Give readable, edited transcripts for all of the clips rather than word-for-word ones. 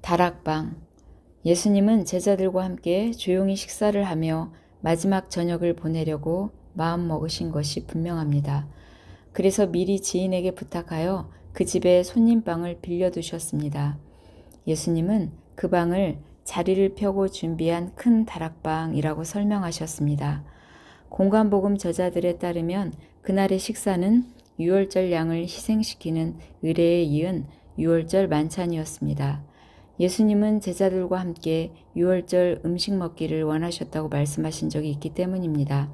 다락방. 예수님은 제자들과 함께 조용히 식사를 하며 마지막 저녁을 보내려고 마음먹으신 것이 분명합니다. 그래서 미리 지인에게 부탁하여 그 집에 손님방을 빌려두셨습니다. 예수님은 그 방을 자리를 펴고 준비한 큰 다락방이라고 설명하셨습니다. 공관복음 저자들에 따르면 그날의 식사는 유월절 양을 희생시키는 의례에 이은 유월절 만찬이었습니다. 예수님은 제자들과 함께 유월절 음식 먹기를 원하셨다고 말씀하신 적이 있기 때문입니다.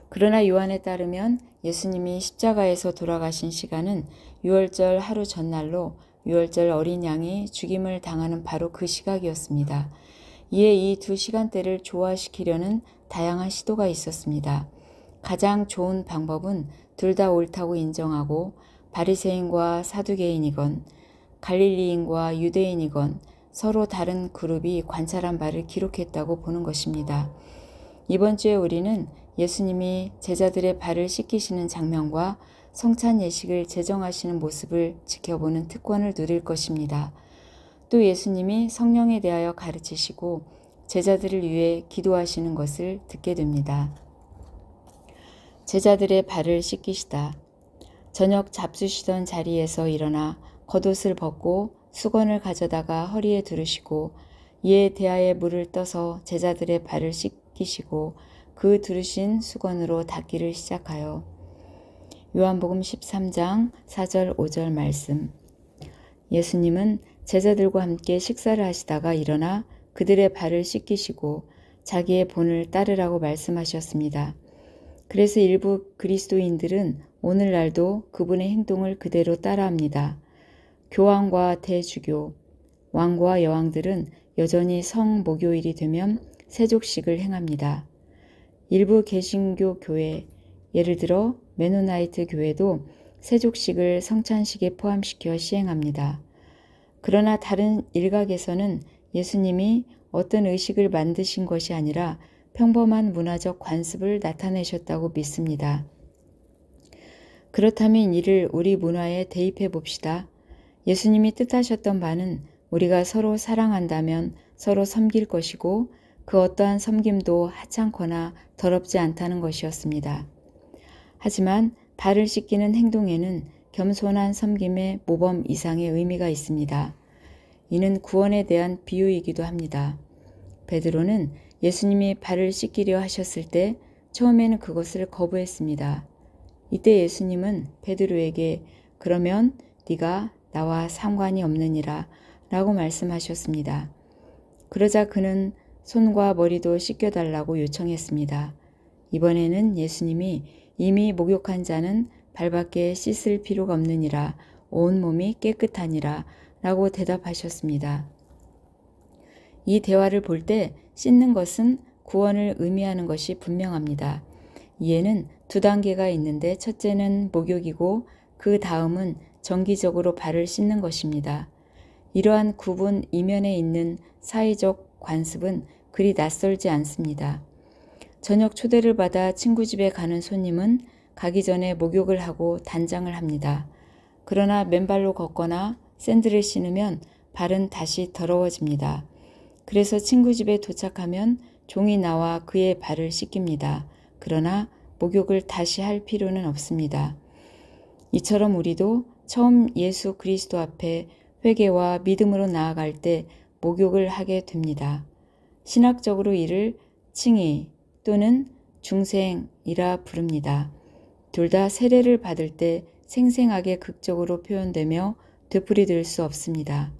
그러나 요한에 따르면 예수님이 십자가에서 돌아가신 시간은 유월절 하루 전날로 유월절 어린 양이 죽임을 당하는 바로 그 시각이었습니다. 이에 이 두 시간대를 조화시키려는 다양한 시도가 있었습니다. 가장 좋은 방법은 둘 다 옳다고 인정하고 바리새인과 사두개인이건 갈릴리인과 유대인이건 서로 다른 그룹이 관찰한 바를 기록했다고 보는 것입니다. 이번 주에 우리는 예수님이 제자들의 발을 씻기시는 장면과 성찬 예식을 제정하시는 모습을 지켜보는 특권을 누릴 것입니다. 또 예수님이 성령에 대하여 가르치시고 제자들을 위해 기도하시는 것을 듣게 됩니다. 제자들의 발을 씻기시다. 저녁 잡수시던 자리에서 일어나 겉옷을 벗고 수건을 가져다가 허리에 두르시고 이에 대하에 물을 떠서 제자들의 발을 씻기시고 그 두르신 수건으로 닦기를 시작하여 요한복음 13장 4절 5절 말씀. 예수님은 제자들과 함께 식사를 하시다가 일어나 그들의 발을 씻기시고 자기의 본을 따르라고 말씀하셨습니다. 그래서 일부 그리스도인들은 오늘날도 그분의 행동을 그대로 따라합니다. 교황과 대주교, 왕과 여왕들은 여전히 성목요일이 되면 세족식을 행합니다. 일부 개신교 교회, 예를 들어 메노나이트 교회도 세족식을 성찬식에 포함시켜 시행합니다. 그러나 다른 일각에서는 예수님이 어떤 의식을 만드신 것이 아니라 평범한 문화적 관습을 나타내셨다고 믿습니다. 그렇다면 이를 우리 문화에 대입해 봅시다. 예수님이 뜻하셨던 바는 우리가 서로 사랑한다면 서로 섬길 것이고 그 어떠한 섬김도 하찮거나 더럽지 않다는 것이었습니다. 하지만 발을 씻기는 행동에는 겸손한 섬김의 모범 이상의 의미가 있습니다. 이는 구원에 대한 비유이기도 합니다. 베드로는 예수님이 발을 씻기려 하셨을 때 처음에는 그것을 거부했습니다. 이때 예수님은 베드로에게 그러면 네가 나와 상관이 없느니라 라고 말씀하셨습니다. 그러자 그는 손과 머리도 씻겨달라고 요청했습니다. 이번에는 예수님이 이미 목욕한 자는 발밖에 씻을 필요가 없느니라 온 몸이 깨끗하니라 라고 대답하셨습니다. 이 대화를 볼 때 씻는 것은 구원을 의미하는 것이 분명합니다. 이에는 두 단계가 있는데 첫째는 목욕이고 그 다음은 정기적으로 발을 씻는 것입니다. 이러한 구분 이면에 있는 사회적 관습은 그리 낯설지 않습니다. 저녁 초대를 받아 친구 집에 가는 손님은 가기 전에 목욕을 하고 단장을 합니다. 그러나 맨발로 걷거나 샌들을 신으면 발은 다시 더러워집니다. 그래서 친구 집에 도착하면 종이 나와 그의 발을 씻깁니다. 그러나 목욕을 다시 할 필요는 없습니다. 이처럼 우리도 처음 예수 그리스도 앞에 회개와 믿음으로 나아갈 때 목욕을 하게 됩니다. 신학적으로 이를 칭의 또는 중생이라 부릅니다. 둘 다 세례를 받을 때 생생하게 극적으로 표현되며 되풀이될 수 없습니다.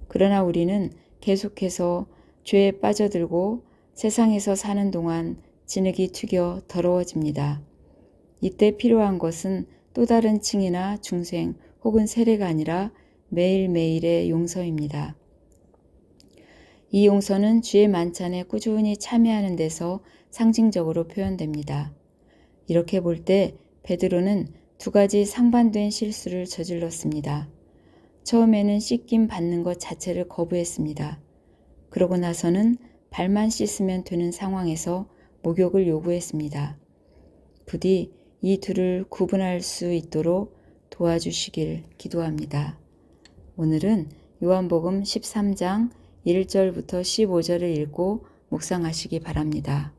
그러나 우리는 계속해서 죄에 빠져들고 세상에서 사는 동안 진흙이 튀겨 더러워집니다. 이때 필요한 것은 또 다른 칭의나 중생 혹은 세례가 아니라 매일매일의 용서입니다. 이 용서는 주의 만찬에 꾸준히 참여하는 데서 상징적으로 표현됩니다. 이렇게 볼 때 베드로는 두 가지 상반된 실수를 저질렀습니다. 처음에는 씻김 받는 것 자체를 거부했습니다. 그러고 나서는 발만 씻으면 되는 상황에서 목욕을 요구했습니다. 부디 이 둘을 구분할 수 있도록 도와주시길 기도합니다. 오늘은 요한복음 13장 1절부터 15절을 읽고 묵상하시기 바랍니다.